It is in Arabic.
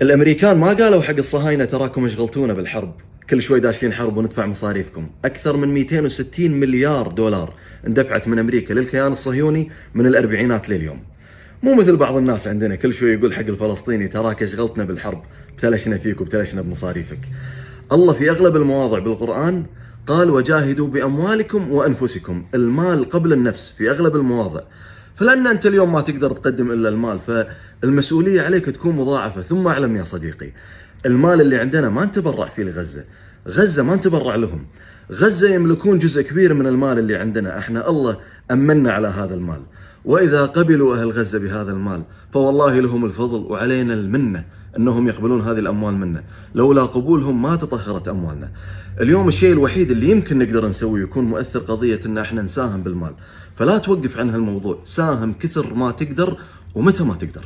الامريكان ما قالوا حق الصهاينه تراكم شغلتونا بالحرب، كل شوي داشين حرب وندفع مصاريفكم. اكثر من 260 مليار دولار اندفعت من امريكا للكيان الصهيوني من الاربعينات لليوم. مو مثل بعض الناس عندنا كل شوي يقول حق الفلسطيني تراك شغلتنا بالحرب، ابتلشنا فيك وابتلشنا بمصاريفك. الله في اغلب المواضع بالقران قال وجاهدوا باموالكم وانفسكم، المال قبل النفس في اغلب المواضع. فلان انت اليوم ما تقدر تقدم الا المال، فالمسؤوليه عليك تكون مضاعفه. ثم اعلم يا صديقي، المال اللي عندنا ما نتبرع فيه لغزه، غزه ما نتبرع لهم. غزه يملكون جزء كبير من المال اللي عندنا، احنا الله امنا على هذا المال. واذا قبلوا اهل غزه بهذا المال فوالله لهم الفضل وعلينا المنه انهم يقبلون هذه الاموال منا، لولا قبولهم ما تطهرت اموالنا. اليوم الشيء الوحيد اللي يمكن نقدر نسويه يكون مؤثر قضيه ان احنا نساهم بالمال، فلا توقف عن هالموضوع، ساهم كثر ما تقدر ومتى ما تقدر.